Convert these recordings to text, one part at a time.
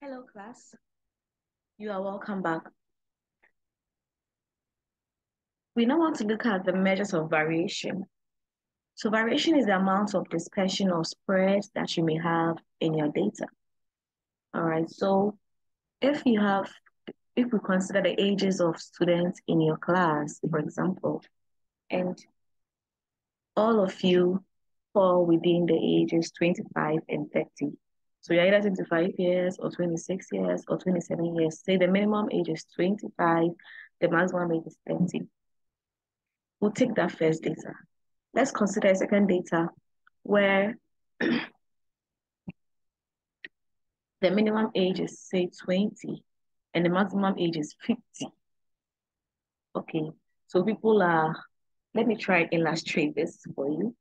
Hello, class. You are welcome back. We now want to look at the measures of variation. So variation is the amount of dispersion or spread that you may have in your data. All right. So if we consider the ages of students in your class, for example, and all of you fall within the ages 25 and 30. So you're either 25 years or 26 years or 27 years. Say the minimum age is 25, the maximum age is 30. We'll take that first data. Let's consider a second data where the minimum age is, say, 20 and the maximum age is 50. Okay, so let me try and illustrate this for you.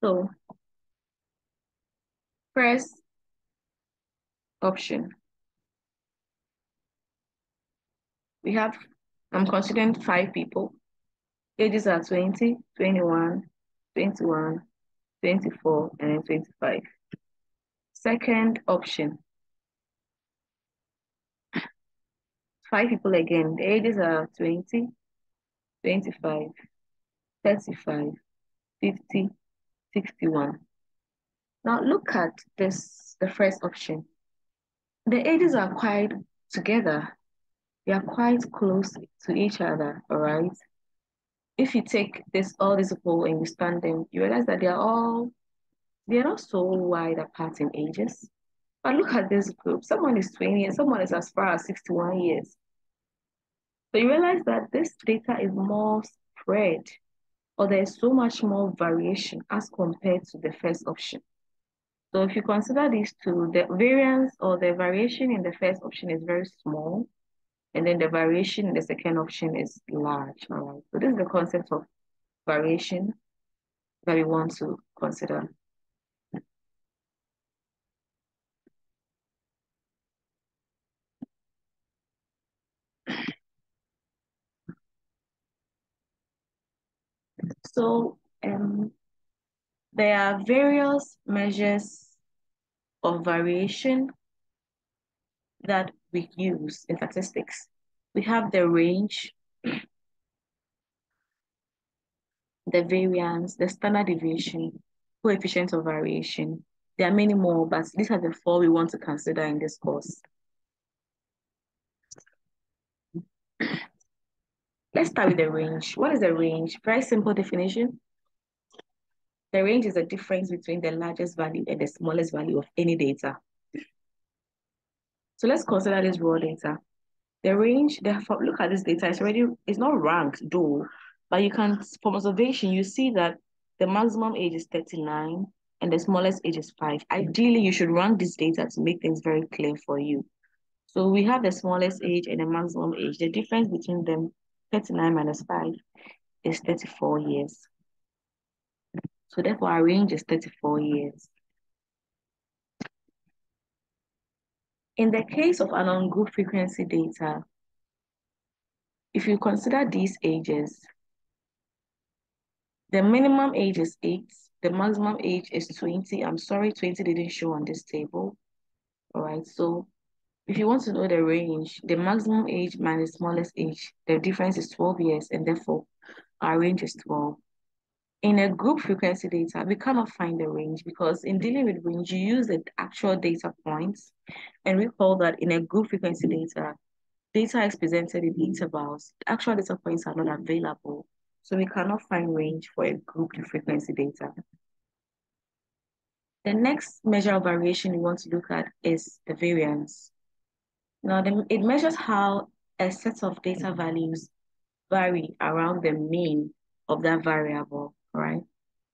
So, first option, I'm considering 5 people. Ages are 20, 21, 21, 24, and then 25. Second option, 5 people again. The ages are 20, 25, 35, 50, 61. Now look at the first option. The ages are quite together. They are quite close to each other, all right? If you take all these people and you stand them, you realize that they're not so wide apart in ages. But look at this group. Someone is 20 and someone is as far as 61 years. So you realize that this data is more spread, or there's so much more variation as compared to the first option. So if you consider these two, the variance or the variation in the first option is very small, and then the variation in the second option is large. All right. So this is the concept of variation that we want to consider. So there are various measures of variation that we use in statistics. We have the range, the variance, the standard deviation, coefficient of variation. There are many more, but these are the 4 we want to consider in this course. Let's start with the range. What is the range? Very simple definition. The range is the difference between the largest value and the smallest value of any data. So let's consider this raw data. The range, look at this data, it's not ranked though, but from observation, you see that the maximum age is 39 and the smallest age is 5. Ideally, you should rank this data to make things very clear for you. So we have the smallest age and the maximum age. The difference between them, 39 minus 5, is 34 years. So therefore, our range is 34 years. In the case of an on-group frequency data, if you consider these ages, the minimum age is 8, the maximum age is 20. I'm sorry, 20 didn't show on this table. All right, so if you want to know the range, the maximum age minus smallest age, the difference is 12 years, and therefore our range is 12. In a group frequency data, we cannot find the range because in dealing with range, you use the actual data points. And recall that in a group frequency data is presented in intervals. Actual data points are not available. So we cannot find range for a group frequency data. The next measure of variation we want to look at is the variance. Now, it measures how a set of data values vary around the mean of that variable, right?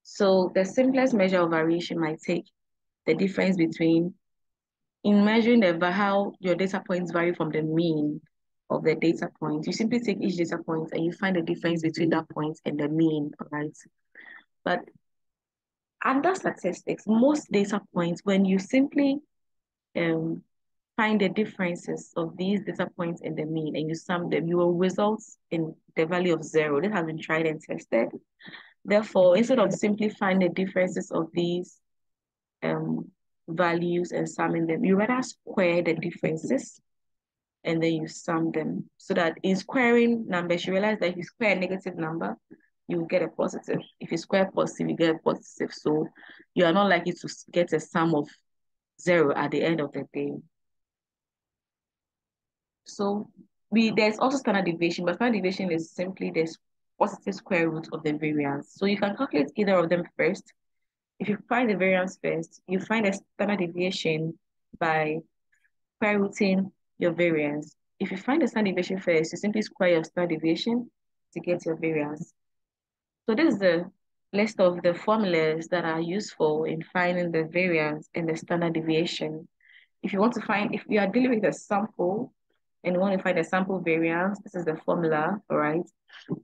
So the simplest measure of variation might take the difference between, in measuring how your data points vary from the mean of the data point, you simply take each data point and you find the difference between that point and the mean, right? But under statistics, most data points, when you simply find the differences of these data points in the mean and you sum them, you will result in the value of 0. This has been tried and tested. Therefore, instead of simply finding the differences of these values and summing them, you rather square the differences and then you sum them. So that in squaring numbers, you realize that if you square a negative number, you will get a positive. If you square positive, you get a positive. So you are not likely to get a sum of 0 at the end of the day. So there's also standard deviation, but standard deviation is simply the positive square root of the variance. So you can calculate either of them first. If you find the variance first, you find a standard deviation by square rooting your variance. If you find the standard deviation first, you simply square your standard deviation to get your variance. So this is the list of the formulas that are useful in finding the variance and the standard deviation. If you want to find, if you are dealing with a sample and you want to find a sample variance, this is the formula, all right?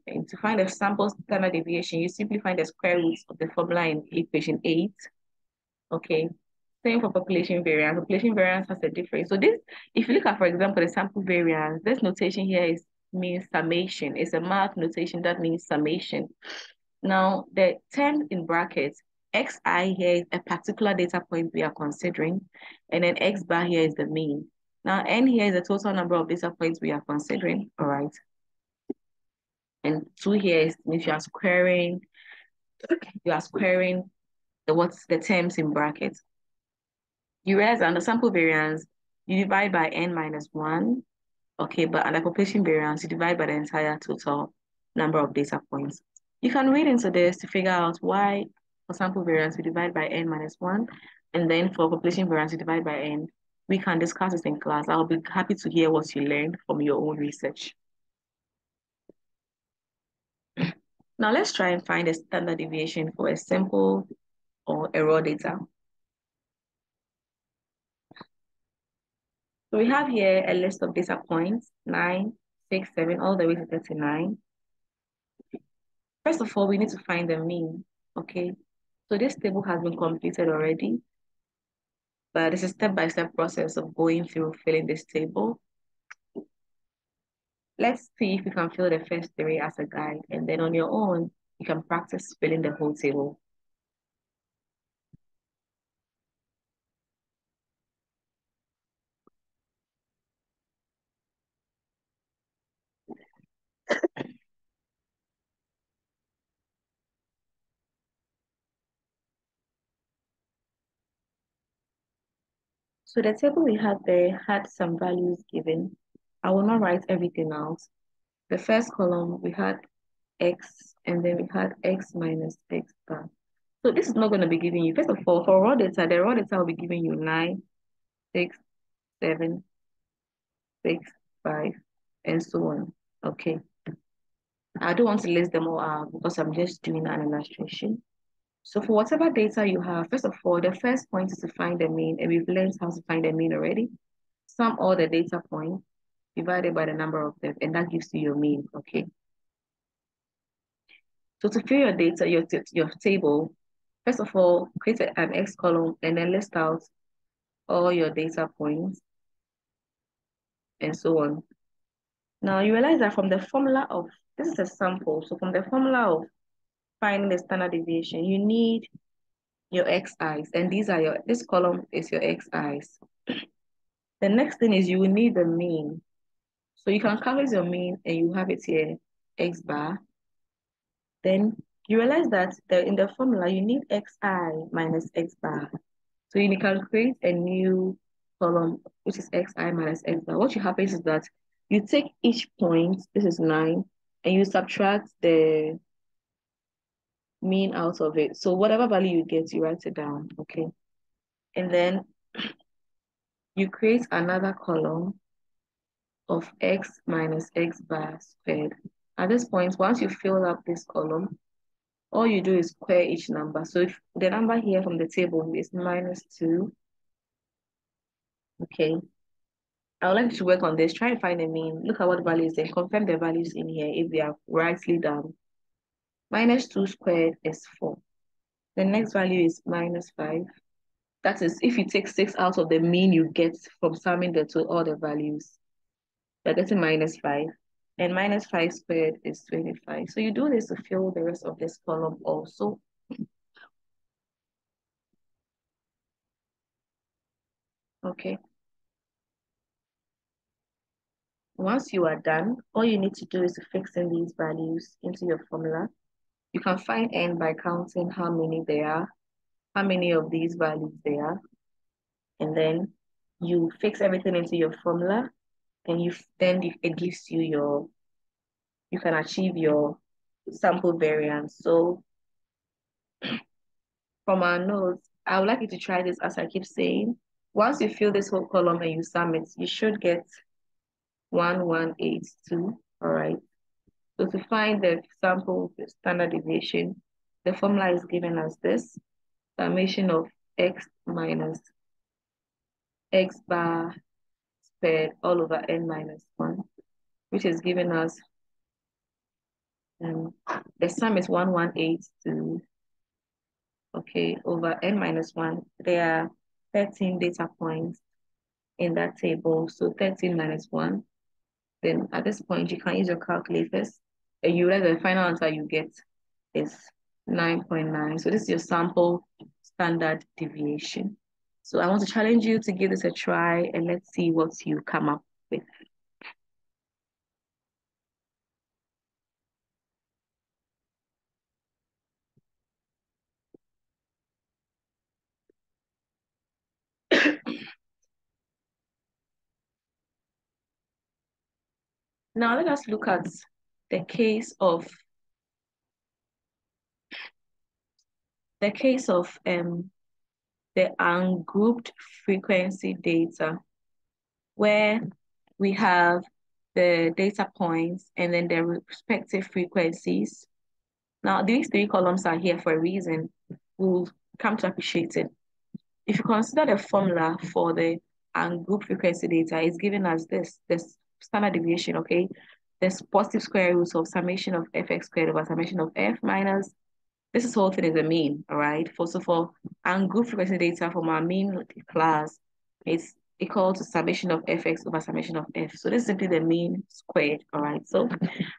And to find a sample standard deviation, you simply find the square root of the formula in equation 8, okay? Same for population variance. Population variance has a difference. So this, if you look at, for example, the sample variance, this notation here means summation. It's a math notation that means summation. Now, the term in brackets, xi here is a particular data point we are considering, and then x bar here is the mean. Now, n here is the total number of data points we are considering, all right? And 2 here means you are squaring the terms in brackets. You realize that under sample variance, you divide by n minus 1, okay, but under population variance, you divide by the entire total number of data points. You can read into this to figure out why for sample variance, we divide by n minus 1, and then for population variance, we divide by n. We can discuss this in class. I'll be happy to hear what you learned from your own research. Now let's try and find a standard deviation for a sample or a raw data. So we have here a list of data points, 9, 6, 7, all the way to 39. First of all, we need to find the mean, okay? So this table has been completed already, but it's a step-by-step process of going through filling this table. Let's see if you can fill the first 3 as a guide, and then on your own, you can practice filling the whole table. So the table we had there had some values given. I will not write everything out. The first column, we had x, and then we had x minus x bar. So this is not going to be giving you, first of all, for raw data, the raw data will be giving you 9, 6, 7, 6, 5, and so on. Okay. I don't want to list them all out because I'm just doing an illustration. So for whatever data you have, first of all, the first point is to find the mean, and we've learned how to find the mean already. Sum all the data points divided by the number of them, and that gives you your mean, okay? So to fill your data, your table, first of all, create an X column and then list out all your data points and so on. Now you realize that from the formula of, this is a sample, so from the formula of finding the standard deviation, you need your xi's, and this column is your xi's. The next thing is you will need the mean. So you can calculate your mean and you have it here, x bar. Then you realize that in the formula, you need xi minus x bar. So you can create a new column, which is xi minus x bar. What happens is that you take each point, this is 9, and you subtract the mean out of it. So whatever value you get, you write it down, okay? And then you create another column of x minus x bar squared. At this point, once you fill up this column, all you do is square each number. So if the number here from the table is -2, okay, I would like you to work on this. Try and find the mean. Look at what values and confirm the values in here if they are rightly done. -2 squared is 4. The next value is -5. That is, if you take 6 out of the mean you get from summing all the values, you're getting -5. And -5 squared is 25. So you do this to fill the rest of this column also. Okay. Once you are done, all you need to do is to fix in these values into your formula. You can find n by counting how many there are, how many of these values there are, and then you fix everything into your formula, and it gives you you can achieve your sample variance. So from our notes, I would like you to try this as I keep saying. Once you fill this whole column and you sum it, you should get 1182. All right. So to find the sample standard deviation, the formula is given as this: summation of x minus x bar squared all over n minus 1, which is given us, um, the sum is 1182, okay, over n minus 1. There are 13 data points in that table. So 13 minus 1. Then at this point, you can use your calculators, and you realize the final answer you get is 9.9. So this is your sample standard deviation. So I want to challenge you to give this a try, and let's see what you come up with. Now let us look at the case of the ungrouped frequency data, where we have the data points and then their respective frequencies. Now, these three columns are here for a reason. We'll come to appreciate it. If you consider the formula for the ungrouped frequency data, it's given as this standard deviation, okay? This positive square root of summation of fx squared over summation of f minus, this whole thing is a mean, all right? First of all, ungrouped frequency data from our mean class is equal to summation of fx over summation of f. So this is simply the mean squared, all right? So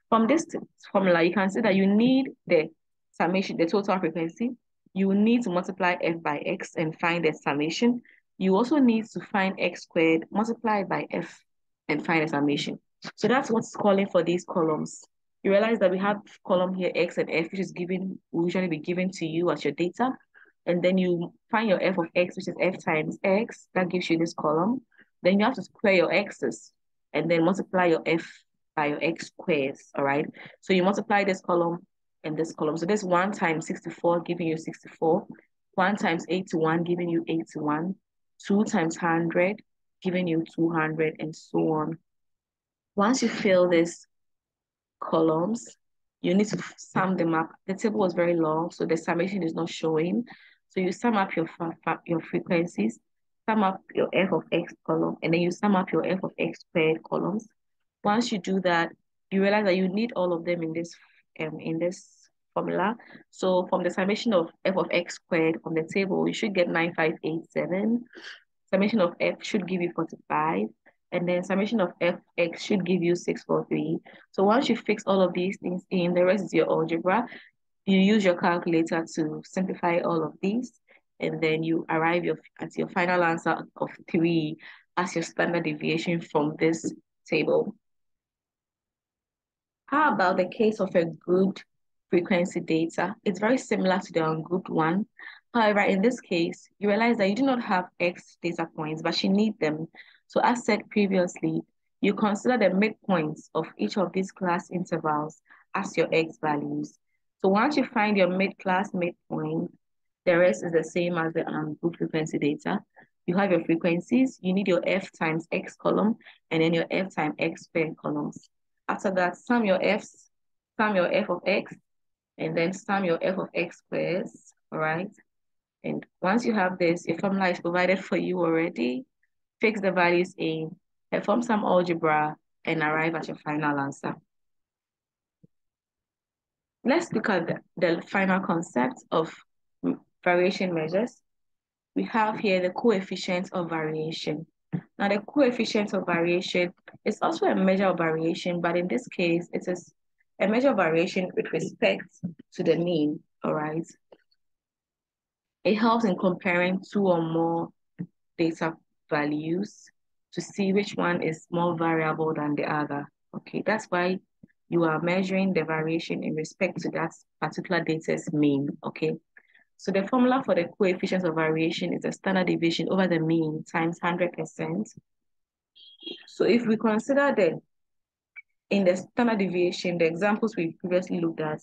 from this formula, you can see that you need the summation, the total frequency. You need to multiply f by x and find the summation. You also need to find x squared multiplied by f and find the summation. So that's what's calling for these columns. You realize that we have column here, x and f, which is will usually be given to you as your data. And then you find your f of x, which is f times x. That gives you this column. Then you have to square your x's and then multiply your f by your x squares, all right? So you multiply this column and this column. So this 1 times 64 giving you 64. 1 times 81 giving you 81. 2 times 100 giving you 200, and so on. Once you fill this columns, you need to sum them up. The table was very long, so the summation is not showing. So you sum up your frequencies, sum up your f of x column, and then you sum up your f of x squared columns. Once you do that, you realize that you need all of them in this formula. So from the summation of f of x squared from the table, you should get 9587. Summation of f should give you 45. And then summation of fx should give you 643. So once you fix all of these things in, the rest is your algebra. You use your calculator to simplify all of these, and then you arrive at your final answer of 3 as your standard deviation from this table. How about the case of a grouped frequency data? It's very similar to the ungrouped one. However, in this case, you realize that you do not have X data points, but you need them. So as said previously, you consider the midpoints of each of these class intervals as your X values. So once you find your mid-class midpoint, the rest is the same as the ungrouped frequency data. You have your frequencies, you need your F times X column, and then your F times X squared columns. After that, sum your f's, sum your f of x, and then sum your f of x squares, all right? And once you have this, your formula is provided for you already. Fix the values in, perform some algebra, and arrive at your final answer. Let's look at the final concept of variation measures. we have here the coefficient of variation. Now, the coefficient of variation is also a measure of variation, but in this case, it is a measure of variation with respect to the mean, all right? It helps in comparing two or more data values to see which one is more variable than the other, okay? That's why you are measuring the variation in respect to that particular data's mean, okay? So the formula for the coefficient of variation is the standard deviation over the mean times 100%. So if we consider in the standard deviation, the examples we previously looked at,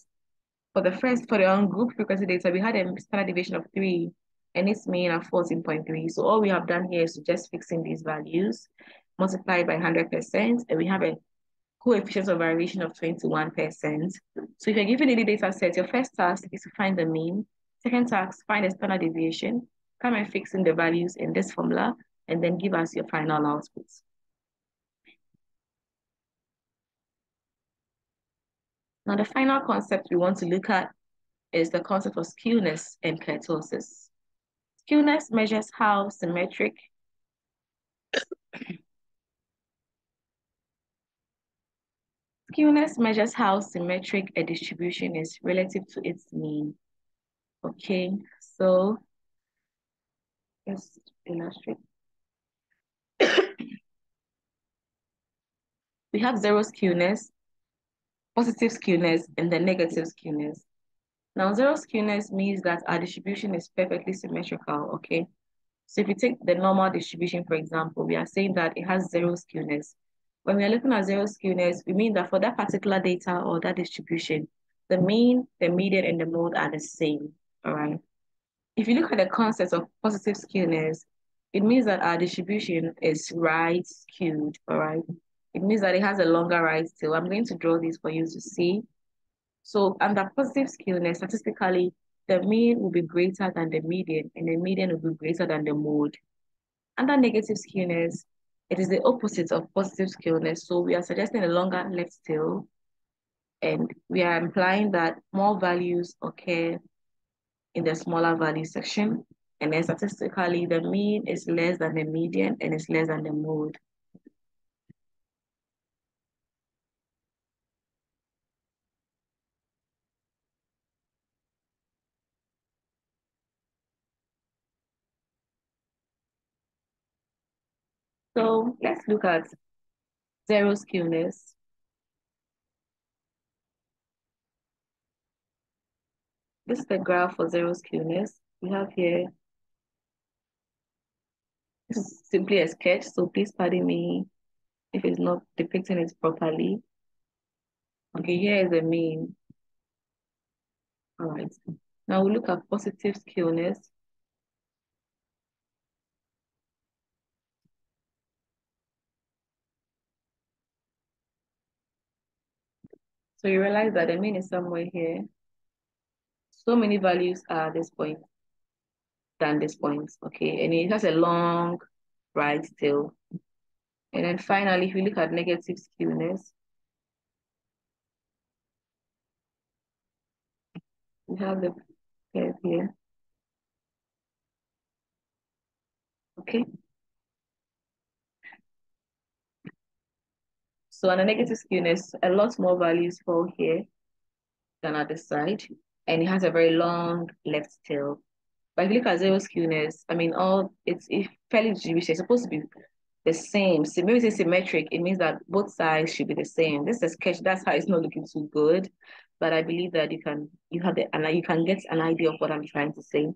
for the ungroup frequency data, we had a standard deviation of 3 and its mean of 14.3. So all we have done here is to just fix in these values, multiply by 100%, and we have a coefficient of variation of 21%. So if you're given any data set, your first task is to find the mean. Second task, find the standard deviation, come and fix in the values in this formula, and then give us your final output. Now, the final concept we want to look at is the concept of skewness and kurtosis. Skewness measures how symmetric a distribution is relative to its mean. Okay, so let's illustrate. We have zero skewness, positive skewness, and the negative skewness. Now, zero skewness means that our distribution is perfectly symmetrical, okay? So if you take the normal distribution, for example, we are saying that it has zero skewness. When we are looking at zero skewness, we mean that for that particular data or that distribution, the mean, the median, and the mode are the same, all right? If you look at the concept of positive skewness, it means that our distribution is right skewed, all right? It means that it has a longer right tail. I'm going to draw this for you to see. So under positive skewness, statistically, the mean will be greater than the median, and the median will be greater than the mode. Under negative skewness, it is the opposite of positive skewness. So we are suggesting a longer left tail, and we are implying that more values occur in the smaller value section. And then statistically, the mean is less than the median and is less than the mode. So let's look at zero skewness. This is the graph for zero skewness. We have here, this is simply a sketch, so please pardon me if it's not depicting it properly. Okay, here is the mean. All right. Now we look at positive skewness. So you realize that the mean is somewhere here. So many values are this point than this point, okay? And it has a long right tail. And then finally, if we look at negative skewness, we have the curve here, okay? So on a negative skewness, a lot more values fall here than at the side, and it has a very long left tail. But if you look at zero skewness, I mean, it's fairly distributed. It's supposed to be the same. So maybe it's symmetric. It means that both sides should be the same. This is a sketch. That's how it's not looking too good. But I believe that you can get an idea of what I'm trying to say.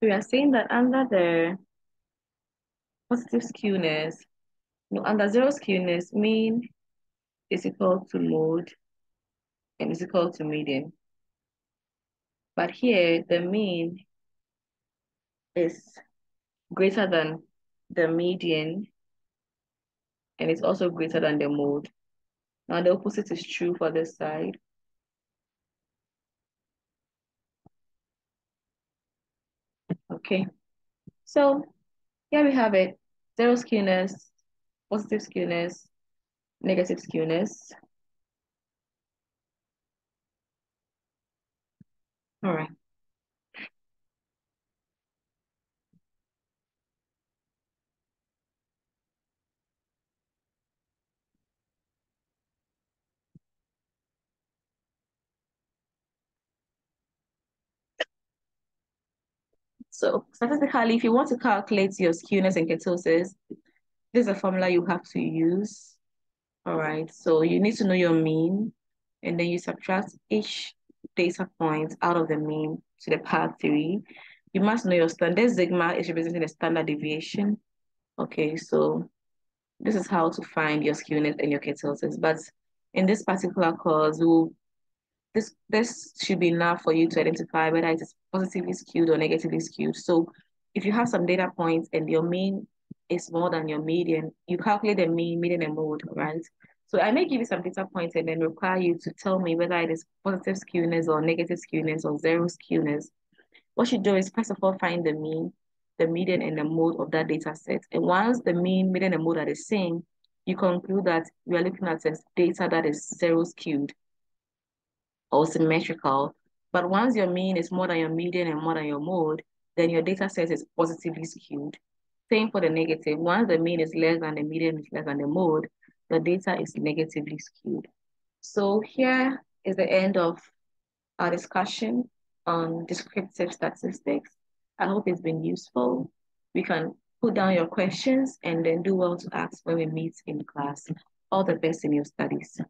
We are saying that under the positive skewness, no, under zero skewness, mean is equal to mode and is equal to median. But here, the mean is greater than the median and it's also greater than the mode. Now the opposite is true for this side. Okay, so here we have it. Zero skewness, positive skewness, negative skewness. All right. So statistically, if you want to calculate your skewness and kurtosis, this is a formula you have to use. All right. So you need to know your mean, and then you subtract each data point out of the mean to the power 3. You must know your standard. Sigma is representing the standard deviation. Okay, so this is how to find your skewness and your kurtosis. But in this particular course, this should be enough for you to identify whether it is positively skewed or negatively skewed. So if you have some data points and your mean is more than your median, you calculate the mean, median, and mode, right? So I may give you some data points and then require you to tell me whether it is positive skewness or negative skewness or zero skewness. What you do is first of all find the mean, the median, and the mode of that data set. And once the mean, median, and mode are the same, you conclude that we are looking at a data that is zero skewed or symmetrical. But once your mean is more than your median and more than your mode, then your data set is positively skewed. Same for the negative. Once the mean is less than the median is less than the mode, the data is negatively skewed. So here is the end of our discussion on descriptive statistics. I hope it's been useful. We can put down your questions and then do well to ask when we meet in class. All the best in your studies.